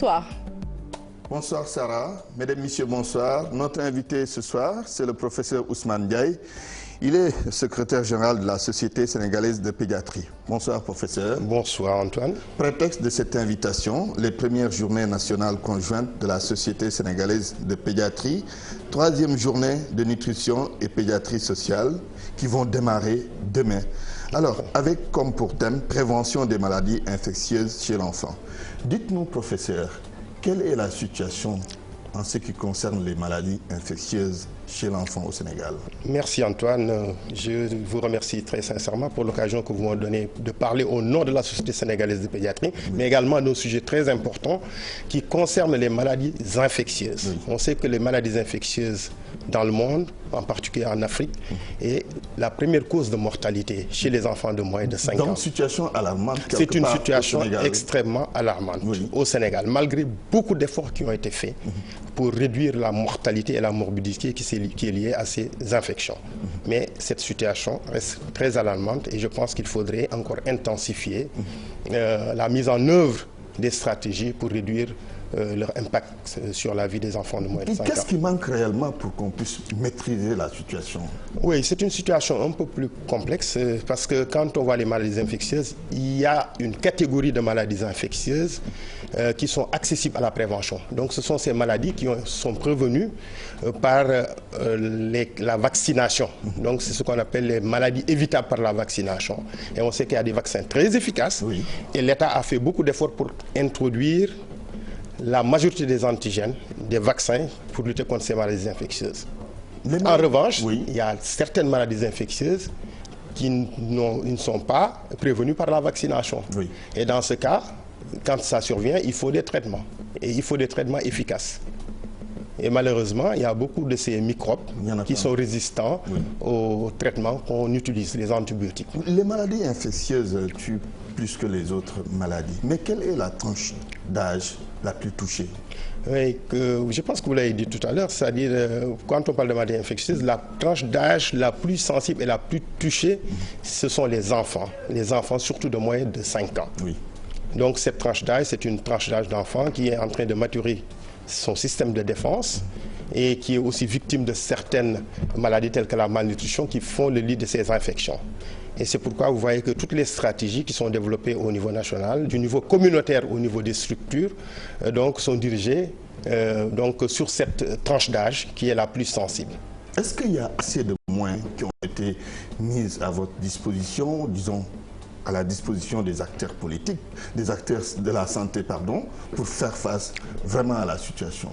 Bonsoir. Bonsoir Sarah, mesdames, messieurs, bonsoir. Notre invité ce soir, c'est le professeur Ousmane Ndiaye. Il est secrétaire général de la Société sénégalaise de pédiatrie. Bonsoir professeur. Bonsoir Antoine. Prétexte de cette invitation, les premières journées nationales conjointes de la Société sénégalaise de pédiatrie, troisième journée de nutrition et pédiatrie sociale qui vont démarrer demain. Alors, avec comme pour thème prévention des maladies infectieuses chez l'enfant. Dites-nous, professeur, quelle est la situation en ce qui concerne les maladies infectieuses chez l'enfant au Sénégal? Merci Antoine. Je vous remercie très sincèrement pour l'occasion que vous m'avez donnée de parler au nom de la Société sénégalaise de pédiatrie, mais également d'un sujet très important qui concerne les maladies infectieuses. On sait que les maladies infectieuses dans le monde, en particulier en Afrique, est la première cause de mortalité chez les enfants de moins de 5 ans. Donc, situation alarmante. C'est une situation extrêmement alarmante au Sénégal, malgré beaucoup d'efforts qui ont été faits pour réduire la mortalité et la morbidité qui est liée à ces infections. Mais cette situation reste très alarmante et je pense qu'il faudrait encore intensifier la mise en œuvre des stratégies pour réduire leur impact sur la vie des enfants de moins de 5 ans. Qu'est-ce qui manque réellement pour qu'on puisse maîtriser la situation? Oui, c'est une situation un peu plus complexe parce que quand on voit les maladies infectieuses, il y a une catégorie de maladies infectieuses qui sont accessibles à la prévention. Donc ce sont ces maladies qui sont prévenues par la vaccination. Donc c'est ce qu'on appelle les maladies évitables par la vaccination. Et on sait qu'il y a des vaccins très efficaces et l'État a fait beaucoup d'efforts pour introduire la majorité des antigènes, des vaccins pour lutter contre ces maladies infectieuses. En revanche, il y a certaines maladies infectieuses qui ne sont pas prévenues par la vaccination. Et dans ce cas, quand ça survient, il faut des traitements. Et il faut des traitements efficaces. Et malheureusement, il y a beaucoup de ces microbes qui sont résistants aux traitements qu'on utilise, les antibiotiques. Les maladies infectieuses tuent plus que les autres maladies. Mais quelle est la tranche d'âge la plus touchée? Oui, je pense que vous l'avez dit tout à l'heure, c'est-à-dire quand on parle de maladies infectieuses, la tranche d'âge la plus sensible et la plus touchée, ce sont les enfants surtout de moins de 5 ans. Donc cette tranche d'âge, c'est une tranche d'âge d'enfant qui est en train de maturer son système de défense et qui est aussi victime de certaines maladies telles que la malnutrition qui font le lit de ces infections. Et c'est pourquoi vous voyez que toutes les stratégies qui sont développées au niveau national, du niveau communautaire au niveau des structures, donc sont dirigées sur cette tranche d'âge qui est la plus sensible. Est-ce qu'il y a assez de moyens qui ont été mis à votre disposition, disons, à la disposition des acteurs politiques, des acteurs de la santé, pardon, pour faire face vraiment à la situation?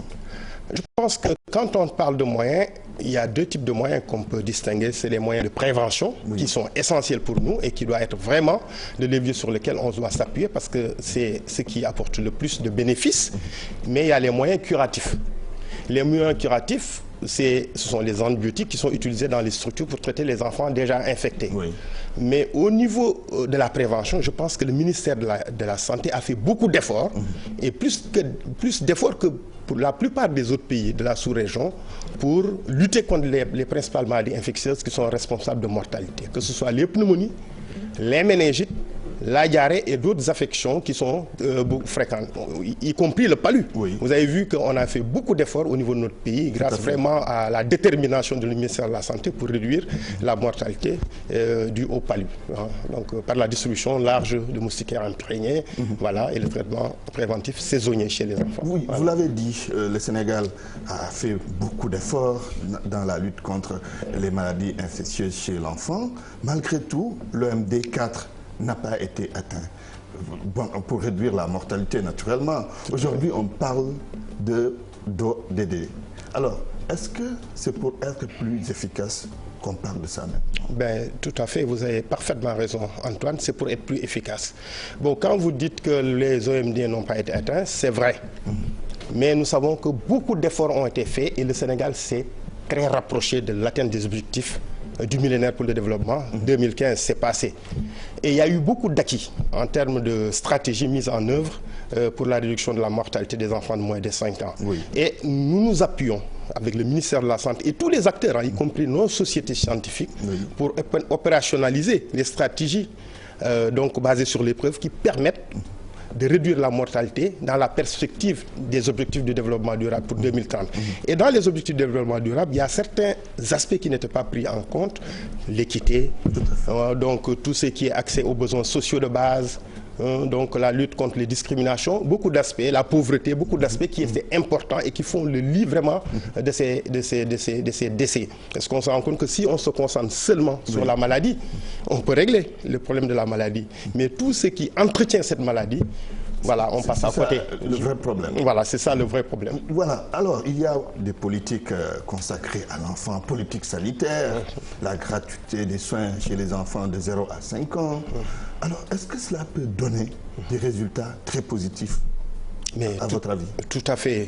Je pense que quand on parle de moyens, il y a deux types de moyens qu'on peut distinguer. C'est les moyens de prévention qui sont essentiels pour nous et qui doivent être vraiment le levier sur lequel on doit s'appuyer parce que c'est ce qui apporte le plus de bénéfices. Mais il y a les moyens curatifs. Les moyens curatifs, ce sont les antibiotiques qui sont utilisés dans les structures pour traiter les enfants déjà infectés. Mais au niveau de la prévention, je pense que le ministère de la Santé a fait beaucoup d'efforts et plus d'efforts que pour la plupart des autres pays de la sous-région pour lutter contre les principales maladies infectieuses qui sont responsables de mortalité, que ce soit les pneumonies, les méningites, la diarrhée et d'autres affections qui sont beaucoup fréquentes, y compris le palu. Vous avez vu qu'on a fait beaucoup d'efforts au niveau de notre pays grâce vraiment à la détermination du ministère de la Santé pour réduire la mortalité due au palu. Donc par la distribution large de moustiquaires imprégnés et le traitement préventif saisonnier chez les enfants. Vous l'avez dit, le Sénégal a fait beaucoup d'efforts dans la lutte contre les maladies infectieuses chez l'enfant. Malgré tout, l'OMD 4 n'a pas été atteint. Bon, pour réduire la mortalité naturellement. Aujourd'hui, on parle d'ODD. Alors, est-ce que c'est pour être plus efficace qu'on parle de ça même? Tout à fait, vous avez parfaitement raison, Antoine, c'est pour être plus efficace. Bon, quand vous dites que les OMD n'ont pas été atteints, c'est vrai. Mais nous savons que beaucoup d'efforts ont été faits et le Sénégal s'est très rapproché de l'atteinte des objectifs du millénaire pour le développement. 2015, c'est passé. Et il y a eu beaucoup d'acquis en termes de stratégies mises en œuvre pour la réduction de la mortalité des enfants de moins de 5 ans. Et nous nous appuyons avec le ministère de la Santé et tous les acteurs, y compris nos sociétés scientifiques, pour opérationnaliser les stratégies basées sur les preuves qui permettent de réduire la mortalité dans la perspective des objectifs de développement durable pour 2030. Et dans les objectifs de développement durable, il y a certains aspects qui n'étaient pas pris en compte, l'équité, donc tout ce qui est accès aux besoins sociaux de base, donc la lutte contre les discriminations, beaucoup d'aspects, la pauvreté, beaucoup d'aspects qui étaient importants et qui font le lit vraiment de ces décès. Est-ce qu'on se rend compte que si on se concentre seulement sur la maladie, on peut régler le problème de la maladie. Mais tout ce qui entretient cette maladie, voilà, on passe à côté. C'est le vrai problème. Voilà, c'est ça le vrai problème. Voilà, alors il y a des politiques consacrées à l'enfant, politique sanitaire, la gratuité des soins chez les enfants de 0 à 5 ans. Alors, est-ce que cela peut donner des résultats très positifs? Mais à votre avis? Tout à fait,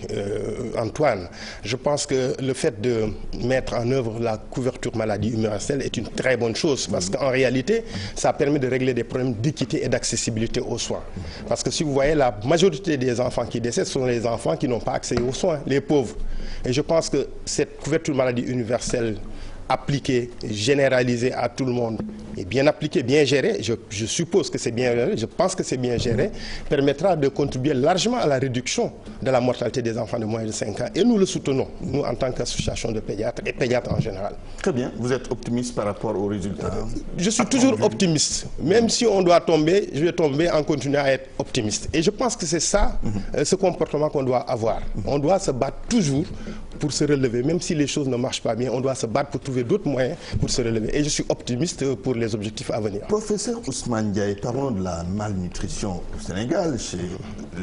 Antoine. Je pense que le fait de mettre en œuvre la couverture maladie universelle est une très bonne chose parce qu'en réalité, ça permet de régler des problèmes d'équité et d'accessibilité aux soins. Parce que si vous voyez, la majorité des enfants qui décèdent sont les enfants qui n'ont pas accès aux soins, les pauvres. Et je pense que cette couverture maladie universelle appliquée, généralisée à tout le monde, et bien appliquée, bien gérée, je suppose que c'est bien géré, je pense que c'est bien géré, permettra de contribuer largement à la réduction de la mortalité des enfants de moins de 5 ans. Et nous le soutenons, nous en tant qu'association de pédiatres et pédiatres en général. Très bien. Vous êtes optimiste par rapport aux résultats? Je suis toujours optimiste. Même si on doit tomber, je vais tomber en continuant à être optimiste. Et je pense que c'est ça, ce comportement qu'on doit avoir. On doit se battre toujours pour se relever. Même si les choses ne marchent pas bien, on doit se battre pour trouver d'autres moyens pour se relever. Et je suis optimiste pour les objectifs à venir. Professeur Ousmane Ndiaye, parlons de la malnutrition au Sénégal, chez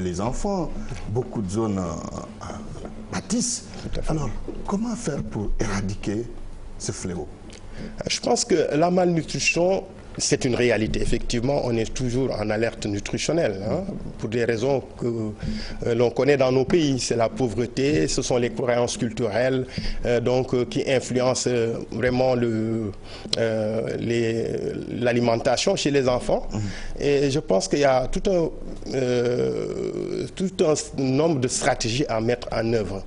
les enfants. Beaucoup de zones pâtissent. Alors, comment faire pour éradiquer ce fléau? Je pense que la malnutrition, c'est une réalité. Effectivement, on est toujours en alerte nutritionnelle, pour des raisons que l'on connaît dans nos pays. C'est la pauvreté, ce sont les croyances culturelles qui influencent vraiment l'alimentation chez les enfants. Et je pense qu'il y a tout un nombre de stratégies à mettre en œuvre.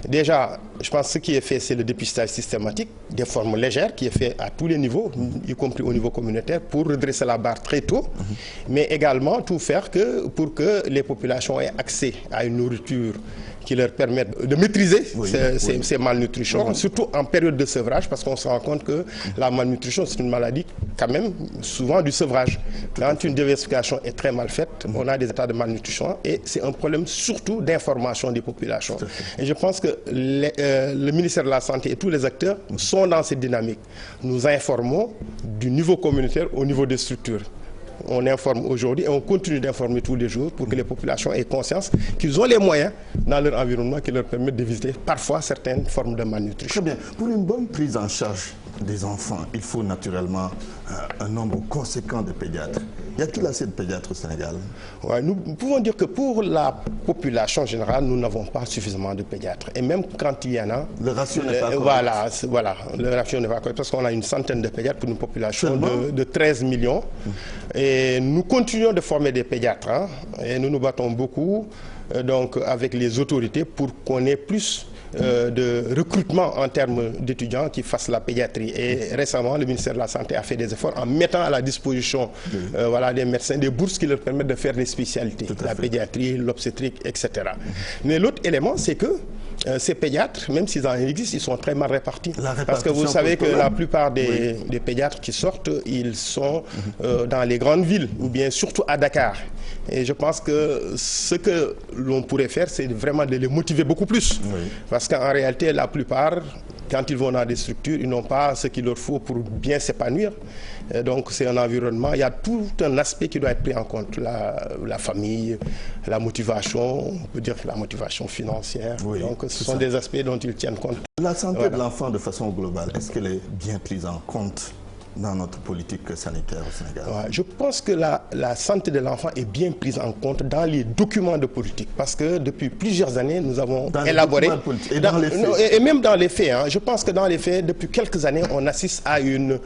Déjà, je pense que ce qui est fait, c'est le dépistage systématique des formes légères qui est fait à tous les niveaux, y compris au niveau communautaire, pour redresser la barre très tôt, mais également tout faire pour que les populations aient accès à une nourriture qui leur permette de maîtriser ces malnutritions, surtout en période de sevrage, parce qu'on se rend compte que la malnutrition, c'est une maladie quand même souvent du sevrage. Quand une diversification est très mal faite, on a des états de malnutrition et c'est un problème surtout d'information des populations. Et je pense que le ministère de la Santé et tous les acteurs sont dans cette dynamique. Nous informons du niveau communautaire au niveau des structures. On informe aujourd'hui et on continue d'informer tous les jours pour que les populations aient conscience qu'ils ont les moyens dans leur environnement qui leur permettent d'éviter parfois certaines formes de malnutrition. Très bien. Pour une bonne prise en charge des enfants, il faut naturellement un nombre conséquent de pédiatres. Y a-t-il assez de pédiatres au Sénégal? Ouais, nous pouvons dire que pour la population générale, nous n'avons pas suffisamment de pédiatres. Et même quand il y en a... Le ratio n'est pas correct. Voilà, le ratio n'est pas correct parce qu'on a une centaine de pédiatres pour une population de 13 millions. Et nous continuons de former des pédiatres et nous nous battons beaucoup avec les autorités pour qu'on ait plus de recrutement en termes d'étudiants qui fassent la pédiatrie. Et récemment, le ministère de la Santé a fait des efforts en mettant à la disposition des médecins des bourses qui leur permettent de faire des spécialités, la pédiatrie, l'obstétrique, etc. Mais l'autre élément, c'est que ces pédiatres, même s'ils en existent, ils sont très mal répartis. Parce que vous savez que la plupart des pédiatres qui sortent, ils sont dans les grandes villes, ou bien surtout à Dakar. Et je pense que ce que l'on pourrait faire, c'est vraiment de les motiver beaucoup plus. Parce qu'en réalité, la plupart, quand ils vont dans des structures, ils n'ont pas ce qu'il leur faut pour bien s'épanouir. Donc c'est un environnement, il y a tout un aspect qui doit être pris en compte. La famille, la motivation, on peut dire que la motivation financière. Donc ce sont des aspects dont ils tiennent compte. La santé de l'enfant de façon globale, est-ce qu'elle est bien prise en compte dans notre politique sanitaire au Sénégal? Je pense que la santé de l'enfant est bien prise en compte dans les documents de politique parce que depuis plusieurs années, nous avons élaboré... Et même dans les faits. Je pense que dans les faits, depuis quelques années, on assiste à une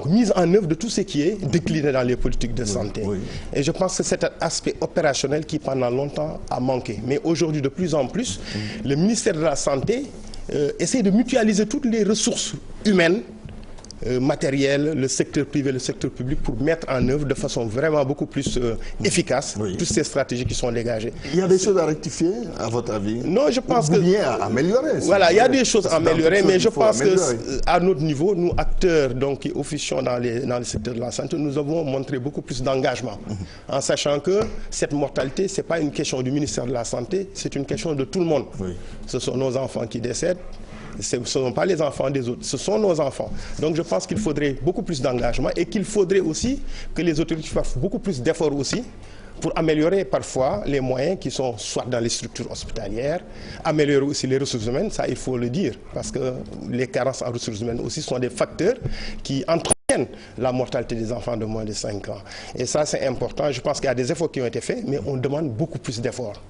mise en œuvre de tout ce qui est décliné dans les politiques de santé. Et je pense que c'est cet aspect opérationnel qui pendant longtemps a manqué. Mais aujourd'hui, de plus en plus, le ministère de la Santé essaie de mutualiser toutes les ressources humaines matériel, le secteur privé, le secteur public, pour mettre en œuvre de façon vraiment beaucoup plus efficace toutes ces stratégies qui sont dégagées. Il y a des choses à rectifier, à votre avis? Non, je pense que... bien à améliorer. Voilà, il y a des choses à améliorer, mais je pense qu'à notre niveau, nous, acteurs donc, qui officions dans le secteur de la santé, nous avons montré beaucoup plus d'engagement, en sachant que cette mortalité, ce n'est pas une question du ministère de la Santé, c'est une question de tout le monde. Ce sont nos enfants qui décèdent, ce ne sont pas les enfants des autres, ce sont nos enfants. Donc je pense qu'il faudrait beaucoup plus d'engagement et qu'il faudrait aussi que les autorités fassent beaucoup plus d'efforts aussi pour améliorer parfois les moyens qui sont soit dans les structures hospitalières, améliorer aussi les ressources humaines, ça il faut le dire, parce que les carences en ressources humaines aussi sont des facteurs qui entraînent la mortalité des enfants de moins de 5 ans. Et ça c'est important, je pense qu'il y a des efforts qui ont été faits, mais on demande beaucoup plus d'efforts.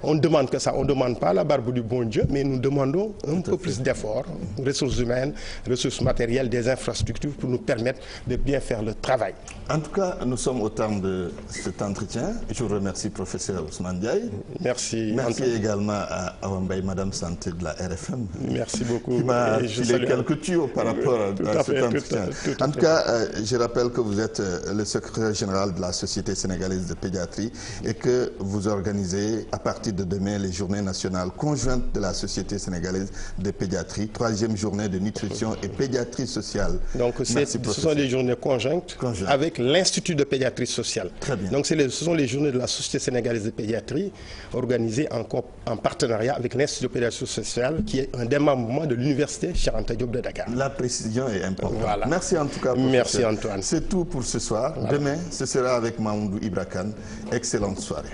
On demande que ça, on ne demande pas la barbe du bon Dieu, mais nous demandons un peu plus d'efforts, ressources humaines, ressources matérielles, des infrastructures pour nous permettre de bien faire le travail. En tout cas, nous sommes au terme de cet entretien. Je vous remercie, professeur Ousmane Diaye. Merci. Merci également à Awambay, Madame Santé de la RFM. Merci beaucoup. Qui m'a filé quelques tuyaux par rapport à cet entretien. En tout cas, je rappelle que vous êtes le secrétaire général de la Société sénégalaise de pédiatrie et que vous organisez à partir de demain les journées nationales conjointes de la Société sénégalaise de pédiatrie, 3e journée de nutrition et pédiatrie sociale. Donc ce sont des journées conjointes avec l'Institut de pédiatrie sociale. Très bien. Donc ce sont les journées de la Société sénégalaise de pédiatrie organisées en partenariat avec l'Institut de pédiatrie sociale qui est un démembrement de l'Université Cheikh Anta Diop de Dakar. La précision est importante. Voilà. Merci en tout cas. Merci Antoine. C'est tout pour ce soir. Voilà. Demain, ce sera avec Mamoudou Ibra Kane. Excellente soirée.